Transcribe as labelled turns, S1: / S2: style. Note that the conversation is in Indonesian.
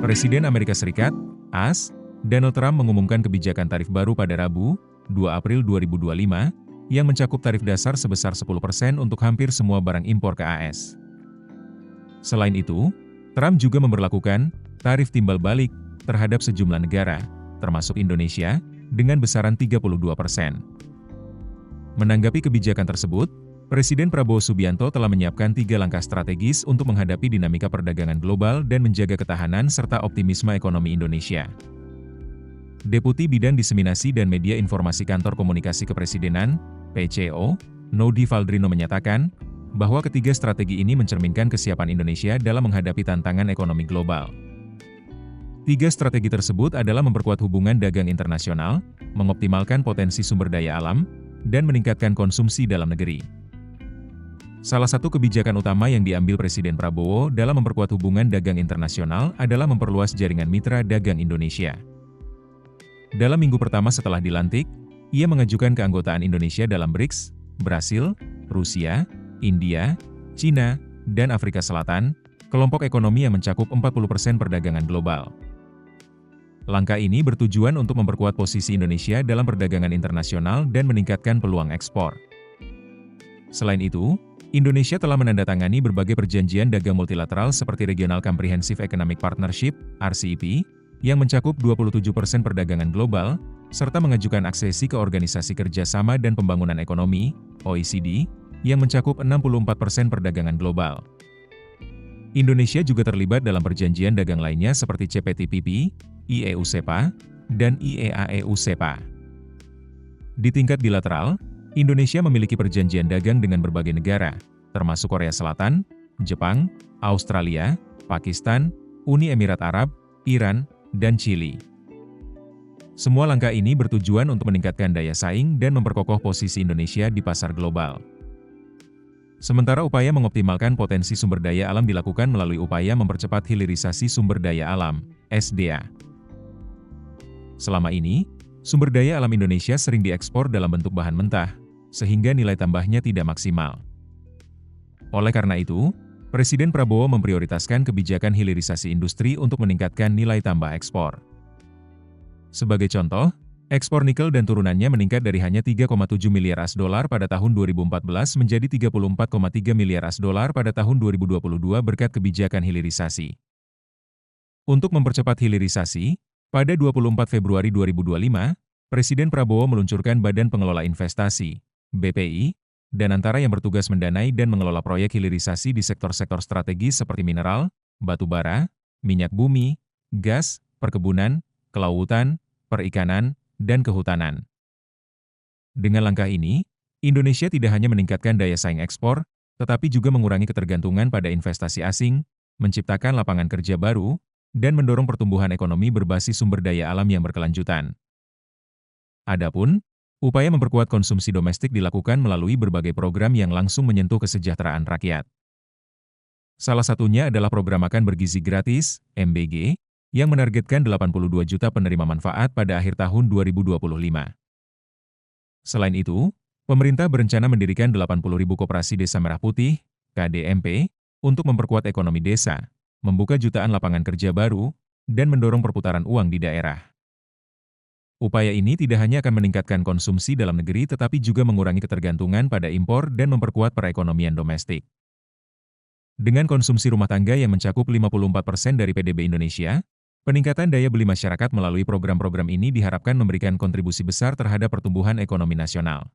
S1: Presiden Amerika Serikat, AS, Donald Trump mengumumkan kebijakan tarif baru pada Rabu, 2 April 2025, yang mencakup tarif dasar sebesar 10% untuk hampir semua barang impor ke AS. Selain itu, Trump juga memberlakukan tarif timbal balik terhadap sejumlah negara, termasuk Indonesia, dengan besaran 32%. Menanggapi kebijakan tersebut, Presiden Prabowo Subianto telah menyiapkan 3 langkah strategis untuk menghadapi dinamika perdagangan global dan menjaga ketahanan serta optimisme ekonomi Indonesia. Deputi Bidang Diseminasi dan Media Informasi Kantor Komunikasi Kepresidenan, PCO, Nodi Valdrino menyatakan, bahwa ketiga strategi ini mencerminkan kesiapan Indonesia dalam menghadapi tantangan ekonomi global. 3 strategi tersebut adalah memperkuat hubungan dagang internasional, mengoptimalkan potensi sumber daya alam, dan meningkatkan konsumsi dalam negeri. Salah satu kebijakan utama yang diambil Presiden Prabowo dalam memperkuat hubungan dagang internasional adalah memperluas jaringan mitra dagang Indonesia. Dalam minggu pertama setelah dilantik, ia mengajukan keanggotaan Indonesia dalam BRICS, Brasil, Rusia, India, China, dan Afrika Selatan, kelompok ekonomi yang mencakup 40% perdagangan global. Langkah ini bertujuan untuk memperkuat posisi Indonesia dalam perdagangan internasional dan meningkatkan peluang ekspor. Selain itu, Indonesia telah menandatangani berbagai perjanjian dagang multilateral seperti Regional Comprehensive Economic Partnership, RCEP, yang mencakup 27% perdagangan global, serta mengajukan aksesi ke Organisasi Kerjasama dan Pembangunan Ekonomi, OECD, yang mencakup 64% perdagangan global. Indonesia juga terlibat dalam perjanjian dagang lainnya seperti CPTPP, IEU-SEPA, dan IEAEU-SEPA. Di tingkat bilateral, Indonesia memiliki perjanjian dagang dengan berbagai negara, termasuk Korea Selatan, Jepang, Australia, Pakistan, Uni Emirat Arab, Iran, dan Chili. Semua langkah ini bertujuan untuk meningkatkan daya saing dan memperkokoh posisi Indonesia di pasar global. Sementara upaya mengoptimalkan potensi sumber daya alam dilakukan melalui upaya mempercepat hilirisasi sumber daya alam, SDA. Selama ini, sumber daya alam Indonesia sering diekspor dalam bentuk bahan mentah, sehingga nilai tambahnya tidak maksimal. Oleh karena itu, Presiden Prabowo memprioritaskan kebijakan hilirisasi industri untuk meningkatkan nilai tambah ekspor. Sebagai contoh, ekspor nikel dan turunannya meningkat dari hanya 3,7 miliar AS dolar pada tahun 2014 menjadi 34,3 miliar AS dolar pada tahun 2022 berkat kebijakan hilirisasi. Untuk mempercepat hilirisasi, pada 24 Februari 2025, Presiden Prabowo meluncurkan Badan Pengelola Investasi, BPI, dan antara yang bertugas mendanai dan mengelola proyek hilirisasi di sektor-sektor strategis seperti mineral, batu bara, minyak bumi, gas, perkebunan, kelautan, perikanan, dan kehutanan. Dengan langkah ini, Indonesia tidak hanya meningkatkan daya saing ekspor, tetapi juga mengurangi ketergantungan pada investasi asing, menciptakan lapangan kerja baru, dan mendorong pertumbuhan ekonomi berbasis sumber daya alam yang berkelanjutan. Adapun, upaya memperkuat konsumsi domestik dilakukan melalui berbagai program yang langsung menyentuh kesejahteraan rakyat. Salah satunya adalah program Makan Bergizi Gratis, MBG, yang menargetkan 82 juta penerima manfaat pada akhir tahun 2025. Selain itu, pemerintah berencana mendirikan 80.000 koperasi Desa Merah Putih, KDMP, untuk memperkuat ekonomi desa, membuka jutaan lapangan kerja baru, dan mendorong perputaran uang di daerah. Upaya ini tidak hanya akan meningkatkan konsumsi dalam negeri tetapi juga mengurangi ketergantungan pada impor dan memperkuat perekonomian domestik. Dengan konsumsi rumah tangga yang mencakup 54% dari PDB Indonesia, peningkatan daya beli masyarakat melalui program-program ini diharapkan memberikan kontribusi besar terhadap pertumbuhan ekonomi nasional.